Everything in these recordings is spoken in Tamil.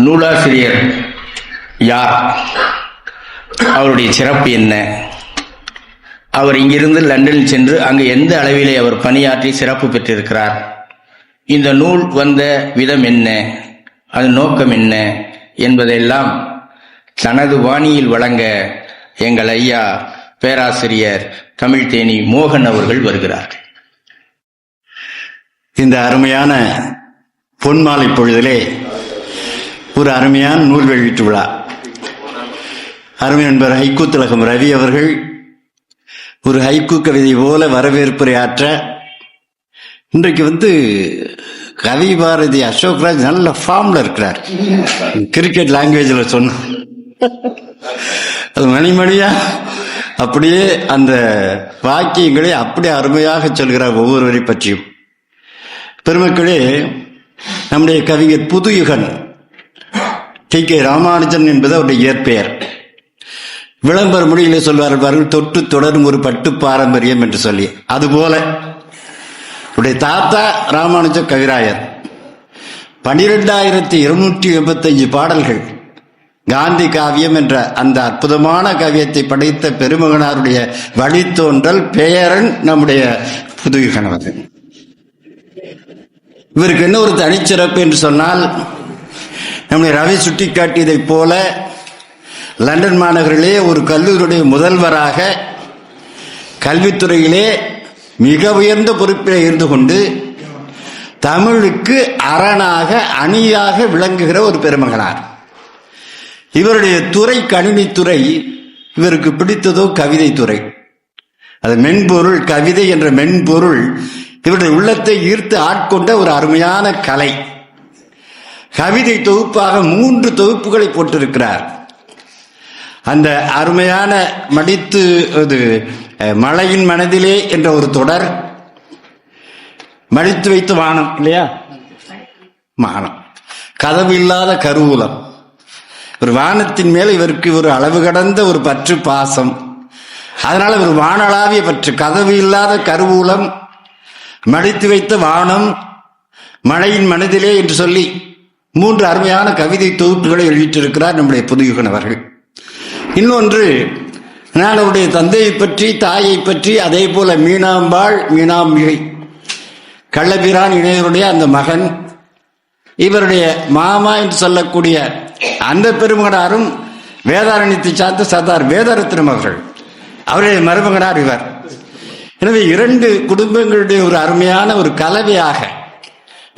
நூலாசிரியர் யார், அவருடைய சிறப்பு என்ன, அவர் இங்கிருந்து லண்டனில் சென்று அங்கு எந்த அளவிலே அவர் பணியாற்றி சிறப்பு பெற்றிருக்கிறார், இந்த நூல் வந்த விதம் என்ன, அதன் நோக்கம் என்ன என்பதெல்லாம் தனது வாணியில் வழங்க எங்கள் ஐயா பேராசிரியர் தமிழ்தேனி மோகன் அவர்கள் வருகிறார்கள். இந்த அருமையான பொன்மாலை பொழுதிலே ஒரு அருமையான நூல் வெளியீட்டு விழா. அருமை நண்பர் ஹைக்கூ திலகம் ரவி அவர்கள் ஒரு ஹைக்கூ கவிதை போல வரவேற்புரை ஆற்ற, இன்றைக்கு கவி பாரதி அசோக்ராஜ் நல்ல ஃபார்ம்ல இருக்கிறார். கிரிக்கெட் லாங்குவேஜில் சொன்ன அது மணிமணியா அப்படியே அந்த வாக்கியங்களை அப்படியே அருமையாக சொல்கிறார் ஒவ்வொருவரை பற்றியும். பெருமக்களே, நம்முடைய கவிஞர் புதுயுகன் கே ராமானுஜன் என்பது அவருடைய இயற்பெயர். விளம்பர மொழியிலே சொல்வார்கள், தொட்டு தொடரும் ஒரு பட்டு பாரம்பரியம் என்று சொல்லி. அதுபோல உடைய தாத்தா ராமானுஜ கவிராயர் 12,285 பாடல்கள், காந்தி காவியம் என்ற அந்த அற்புதமான காவியத்தை படைத்த பெருமகனாருடைய வழித்தோன்றல் பெயரன் நம்முடைய புதுயுகன் அவர்கள். இவருக்கு என்ன ஒரு தனிச்சிறப்பு என்று சொன்னால், நம்முடைய ரவி சுட்டிக்காட்டியதைப் போல லண்டன் மாநகரிலே ஒரு கல்லூரியுடைய முதல்வராக கல்வித்துறையிலே மிக உயர்ந்த பொறுப்பில் இருந்து கொண்டு தமிழுக்கு அரணாக அணியாக விளங்குகிற ஒரு பெருமகனார். இவருடைய துறை கணினித்துறை. இவருக்கு பிடித்ததோ கவிதை துறை. அது மென்பொருள், கவிதை என்ற மென்பொருள் இவருடைய உள்ளத்தை ஈர்த்து ஆட்கொண்ட ஒரு அருமையான கலை. கவிதை தொகுப்பாக 3 தொகுப்புகளை போட்டிருக்கிறார். அந்த அருமையான மடித்து மழையின் மனதிலே என்ற ஒரு தொடர், மடித்து வைத்து வானம் இல்லையா, வானம், கதவு இல்லாத கருவூலம். ஒரு வானத்தின் மேல இவருக்கு ஒரு அளவு கடந்த ஒரு பற்று பாசம். அதனால ஒரு வானளாவிய பற்று. கதவு இல்லாத கருவூலம், மடித்து வைத்த வானம், மழையின் மனதிலே என்று சொல்லி 3 அருமையான கவிதை தொகுப்புகளை வெளியிட்டிருக்கிறார் நம்முடைய புதுயுகன் அவர்கள். இன்னொன்று, நான் அவருடைய தந்தையை பற்றி, தாயை பற்றி, அதே போல மீனாம்பாள், மீனாம்பிகை, கள்ளபிரான் இணையருடைய அந்த மகன், இவருடைய மாமா என்று சொல்லக்கூடிய அந்த பெருமகனாரும் வேதாரண்யத்தை சார்ந்த சர்தார் வேதரத்னம் அவர்கள், அவருடைய மருமகனார் இவர். எனவே 2 குடும்பங்களுடைய ஒரு அருமையான ஒரு கலவையாக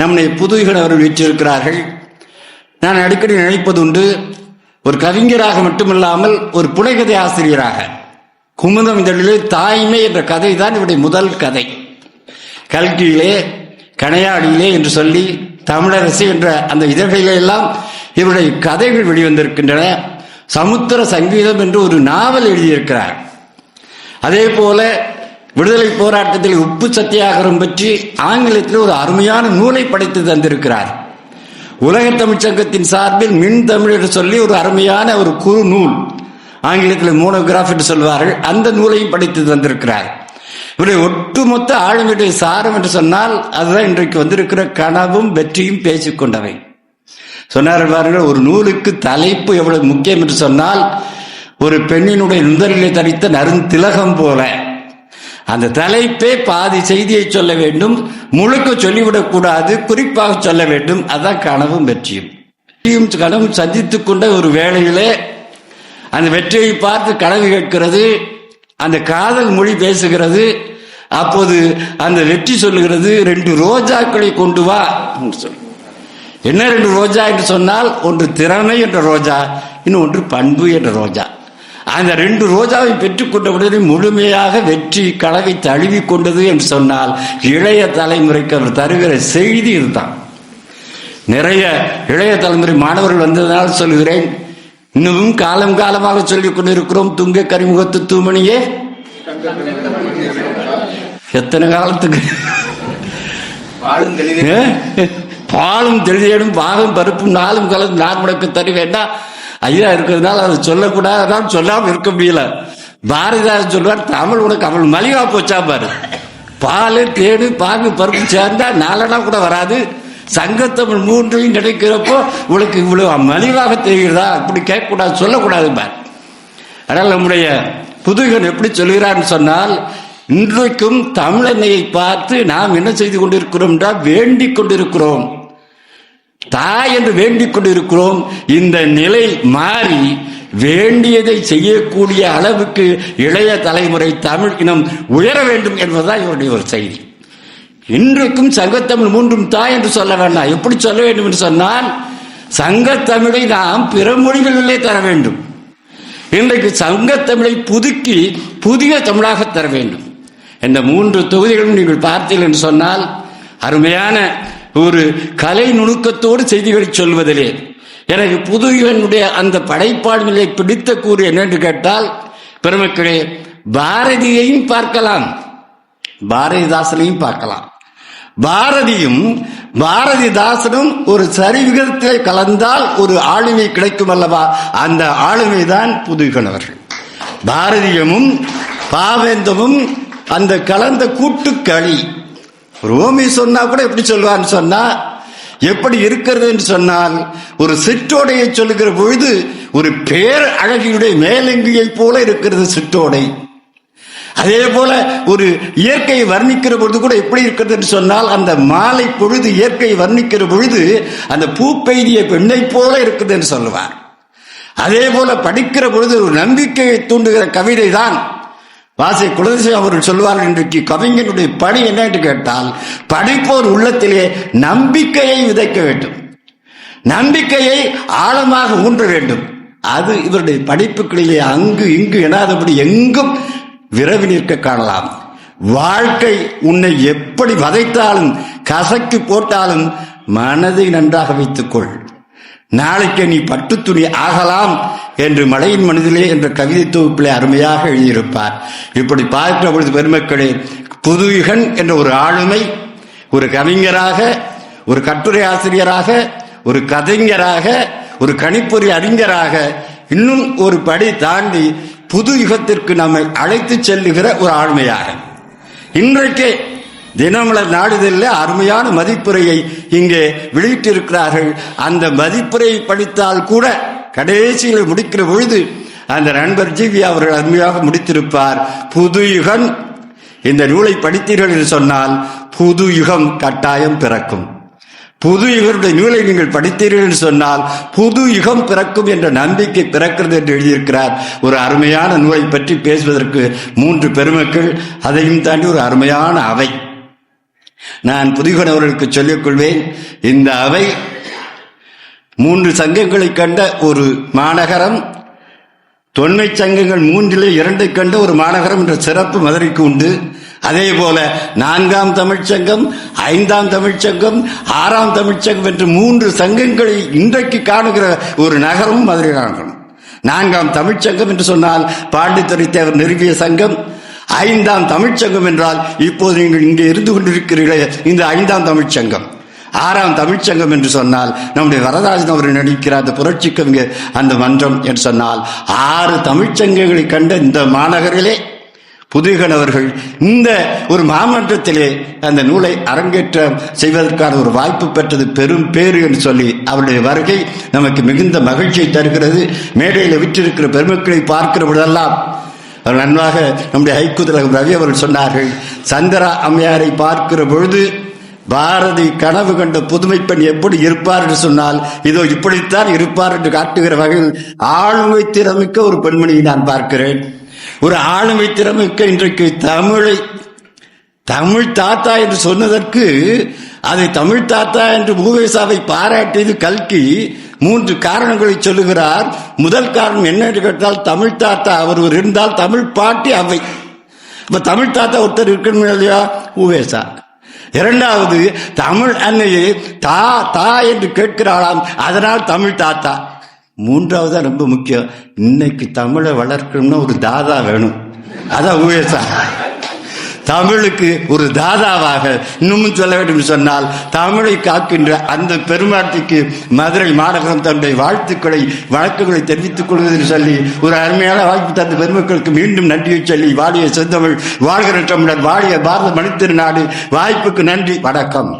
நம்முடைய புதுயுகன் அவர்கள் வீற்றிருக்கிறார்கள். நான் அடிக்கடி நினைப்பது உண்டு, ஒரு கவிஞராக மட்டுமில்லாமல் ஒரு புனைகதை ஆசிரியராக. குமுதம் இதழிலே தாய்மை என்ற கதை தான் இவருடைய முதல் கதை. கல்கியிலே, கணையாடியிலே என்று சொல்லி தமிழரசு என்ற அந்த இதழ்களிலே எல்லாம் இவருடைய கதைகள் வெளிவந்திருக்கின்றன. சமுத்திர சங்கீதம் என்று ஒரு நாவல் எழுதியிருக்கிறார். அதே போல விடுதலை போராட்டத்தில் உப்பு சத்தியாகிரம் பற்றி ஆங்கிலத்தில் ஒரு அருமையான நூலை படைத்து தந்திருக்கிறார். உலக தமிழ் சங்கத்தின் சார்பில் மின் தமிழ் என்று சொல்லி ஒரு அருமையான ஒரு குறு நூல், ஆங்கிலத்தில் மோனோகிராஃப் என்று சொல்வார்கள், அந்த நூலையும் படித்து தந்திருக்கிறார். இவருடைய ஒட்டுமொத்த ஆளுமையுடைய சாரம் என்று சொன்னால் அதுதான் இன்றைக்கு வந்திருக்கிற கனவும் வெற்றியும் பேசிக்கொண்டவை. சொன்னார்கள் பாருங்கள், ஒரு நூலுக்கு தலைப்பு எவ்வளவு முக்கியம் என்று சொன்னால், ஒரு பெண்ணினுடைய நுதலிலே தரித்த நறுந்திலகம் போல அந்த தலைப்பே பாதி செய்தியை சொல்ல வேண்டும், முழுக்க சொல்லிவிடக் கூடாது, குறிப்பாக சொல்ல வேண்டும். அதான் கனவும் வெற்றியும். கனவும் சந்தித்துக் கொண்ட ஒரு வேளையிலே அந்த வெற்றியை பார்த்து கனவு கேட்கிறது, அந்த காதல் மொழி பேசுகிறது. அப்போது அந்த வெற்றி சொல்லுகிறது, 2 ரோஜாக்களை கொண்டு வா. என்ன 2 ரோஜா என்று சொன்னால், ஒன்று திறமை என்ற ரோஜா, இன்னொன்று பண்பு என்ற ரோஜா. அந்த 2 ரோஜாவை பெற்றுக்கொண்ட உடனே முழுமையாக வெற்றி கனவை தழுவி கொண்டது என்று சொன்னால், இளைய தலைமுறைக்கு அவர் தருகிற செய்தி இதுதான். நிறைய இளைய தலைமுறை மாணவர்கள் வந்ததனால் சொல்கிறேன், இன்னமும் காலம் காலமாக சொல்லிக் கொண்டிருக்கிறோம், துங்க கரிமுகத்து தூமணியே. எத்தனை காலத்துக்கு பாலும் தெளிதேடும் பாகம் பருப்பும் 4 கலந்து 4 முடக்கு தர வேண்டாம் ஐயா இருக்கிறதுனால அதை சொல்லக்கூடாது, சொல்லாம இருக்க முடியல. பாரதிதாசன் சொல்வார், தமிழ் உனக்கு அவள் மலிவா போச்சா பாரு, பால் தேடு பாகு பருப்பு சேர்ந்தா 4 கூட வராது, சங்கத்தமிழ் மூன்றையும் கிடைக்கிறப்போ உங்களுக்கு இவ்வளவு மலிவாக தெரிகிறதா? அப்படி கேட்கக்கூடாது, சொல்லக்கூடாது பார். அதனால் நம்முடைய புதுகன் எப்படி சொல்கிறான்னு சொன்னால், இன்றைக்கும் தமிழன்னையை பார்த்து நாம் என்ன செய்து கொண்டிருக்கிறோம் என்றால் வேண்டிக் கொண்டிருக்கிறோம், தாய் என்று வேண்டிக் கொண்டிருக்கிறோம். இந்த நிலை மாறி வேண்டியதை செய்யக்கூடிய அளவுக்கு இளைய தலைமுறை தமிழ் இனம் உயர வேண்டும் என்பதுதான் இவருடைய ஒரு செய்தி. இன்றைக்கும் சங்கத்தமிழ் மூன்றும் தாய் என்று சொல்ல வேண்டாம். எப்படி சொல்ல வேண்டும் என்று சொன்னால், சங்கத்தமிழை நாம் பிற மொழிகளிலே தர வேண்டும். இன்றைக்கு சங்கத்தமிழை புதுக்கி புதிய தமிழாக தர வேண்டும். இந்த 3 தொகுதிகளும் நீங்கள் பார்த்தீர்கள் என்று சொன்னால், அருமையான ஒரு கலை நுணுக்கத்தோடு செய்திகளை சொல்வதிலே எனக்கு புதுயுகனுடைய அந்த படைப்பாளர்களை பிடித்த கூறு என்னென்று கேட்டால், பெருமக்களே, பாரதியையும் பார்க்கலாம், பாரதிதாசனையும் பார்க்கலாம். பாரதியும் பாரதிதாசனும் ஒரு சரிவிகிதத்திலே கலந்தால் ஒரு ஆளுமை கிடைக்கும் அல்லவா? அந்த ஆளுமைதான் புதுயுகன் அவர்கள். பாரதியமும் பாவேந்தமும் அந்த கலந்த கூட்டுக்களி. ரோமி சொன்னா கூட எப்படி சொல்வான்னு சொன்னா, எப்படி இருக்கிறது என்று சொன்னால், ஒரு சிற்றோடையை சொல்லுகிற பொழுது ஒரு பேர் அழகியுடைய மேலங்கியை போல இருக்கிறது சிற்றோடை. அதே போல ஒரு இயற்கையை வர்ணிக்கிற பொழுது கூட எப்படி இருக்கிறது என்று சொன்னால், அந்த மாலை பொழுது இயற்கையை வர்ணிக்கிற பொழுது அந்த பூ பெய்திய பெண்ணை போல இருக்குது என்று சொல்லுவார். அதே போல படிக்கிற பொழுது ஒரு நம்பிக்கையை தூண்டுகிற கவிதை தான் வாசை குலதிசை அவர்கள் சொல்வார்கள். இன்றைக்கு கவிஞனுடைய பணி என்ன என்று கேட்டால், படிப்போர் உள்ளத்திலே நம்பிக்கையை விதைக்க வேண்டும், நம்பிக்கையை ஆழமாக ஊன்ற வேண்டும். அது இவருடைய படிப்புகளிலே அங்கு இங்கு எனாதபடி எங்கும் விரவி நிற்க காணலாம். வாழ்க்கை உன்னை எப்படி வதைத்தாலும் கசக்கி போட்டாலும் மனதை நன்றாக வைத்துக்கொள், நாளைக்கு நீ பட்டு துணி ஆகலாம் என்று மலையின் மனதிலே என்ற கவிதை தொகுப்பிலே அருமையாக எழுதியிருப்பார். இப்படி பார்க்கிற பொழுது பெருமக்களே, புதுயுகன் என்ற ஒரு ஆளுமை ஒரு கவிஞராக, ஒரு கட்டுரை ஆசிரியராக, ஒரு கதைஞராக, ஒரு கணிப்பொறி அறிஞராக இன்னும் ஒரு படி தாண்டி புது யுகத்திற்கு நம்மை அழைத்து செல்லுகிற ஒரு ஆளுமையாக இன்றைக்கே தினமலர் நாளிதழில் அருமையான மதிப்புரையை இங்கே வெளியிட்டிருக்கிறார்கள். அந்த மதிப்புரையை படித்தால் கூட கடைசியில் முடிக்கிற பொழுது அந்த நண்பர் ஜிவி அவர்கள் அருமையாக முடித்திருப்பார். புது யுகம், இந்த நூலை படித்தீர்கள் என்று சொன்னால் புது யுகம் கட்டாயம் பிறக்கும். புது யுகனுடைய நூலை நீங்கள் படித்தீர்கள் என்று சொன்னால் புது யுகம் பிறக்கும் என்ற நம்பிக்கை பிறக்கிறது என்று எழுதியிருக்கிறார். ஒரு அருமையான நூலை பற்றி பேசுவதற்கு 3 பெருமக்கள், அதையும் தாண்டி ஒரு அருமையான அவை. நான் புதுயுகன் அவர்களுக்கு சொல்லிக் கொள்வேன், இந்த அவை 3 சங்கங்களை கண்ட ஒரு மாநகரம், தொன்மை சங்கங்கள் 3ல் 2 கண்ட ஒரு மாநகரம் என்ற சிறப்பு மதுரைக்கு உண்டு. அதே போல 4ஆம் தமிழ்ச்சங்கம், 5ஆம் தமிழ்ச்சங்கம், 6ஆம் தமிழ்ச்சங்கம் என்று 3 சங்கங்களை இன்றைக்கு காணுகிற ஒரு நகரம் மதுரை நகரம். 4ஆம் தமிழ்ச்சங்கம் என்று சொன்னால் பாண்டித்துறை தேவர் நிறுவிய சங்கம். 5ஆம் தமிழ்ச்சங்கம் என்றால் இப்போது நீங்கள் இங்கே இருந்து கொண்டிருக்கிறீர்களே இந்த 5ஆம் தமிழ்ச்சங்கம். 6ஆம் தமிழ்ச்சங்கம் என்று சொன்னால் நம்முடைய வரதராஜன் அவர்கள் நடிக்கிற அந்த புரட்சி கவிஞர் அந்த மன்றம் என்று சொன்னால் 6 தமிழ்ச்சங்கங்களை கண்ட இந்த மாநகரிலே புதுயுகன் அவர்கள் இந்த ஒரு மாமன்றத்திலே அந்த நூலை அரங்கேற்றம் செய்வதற்கான ஒரு வாய்ப்பு பெற்றது பெரும் பேறு என்று சொல்லி அவருடைய வருகை நமக்கு மிகுந்த மகிழ்ச்சியை தருகிறது. மேடையில் விற்றிருக்கிற பெருமக்களை பார்க்கிற பொழுதெல்லாம் அவர் நன்றாக நம்முடைய ஹைக்குதிலகம் ரவி அவர்கள் சொன்னார்கள், சந்திரா அம்மையாரை பார்க்கிற பொழுது பாரதி கனவு கண்ட புதுமை பெண் எப்படி இருப்பார் என்று சொன்னால் இதோ இப்படித்தான் இருப்பார் என்று காட்டுகிற வகையில் ஆளுமை திறமிக்க ஒரு பெண்மணியை நான் பார்க்கிறேன். ஒரு ஆளுமை திறமிக்க இன்றைக்கு தமிழ் தாத்தா என்று சொன்னதற்கு அதை தமிழ் தாத்தா என்று மூவேசாவை பாராட்டியது கல்கி 3 காரணங்களை சொல்லுகிறார். முதல் காரணம் என்ன என்று கேட்டால், தமிழ் தாத்தா அவர் இருந்தால் தமிழ் பாட்டி அவை. இப்ப தமிழ் தாத்தா ஒருத்தர் இருக்கணும் இல்லையா, மூவேசா. 2வது, தமிழ் அன்னையை தா தா என்று கேட்கிறாளாம், அதனால் தமிழ் தாத்தா. 3வது ரொம்ப முக்கியம், இன்னைக்கு தமிழை வளர்க்கணும்னா ஒரு தாதா வேணும், அதான் ஊவேசா. தமிழுக்கு ஒரு தாதாவாக இன்னமும் சொல்ல வேண்டும் சொன்னால் தமிழை காக்கின்ற அந்த பெருமாட்டிக்கு மதுரை மாநகரம் தன்னுடைய வாழ்த்துக்களை வழக்குகளை தெரிவித்துக் கொள்வதென்று சொல்லி ஒரு அருமையான வாய்ப்பு தந்த பெருமக்களுக்கு மீண்டும் நன்றியை சொல்லி வாழிய செந்தமிழ், வாழ்கிற தமிழர், வாழிய பாரத மணித்திருநாடு. வாய்ப்புக்கு நன்றி, வணக்கம்.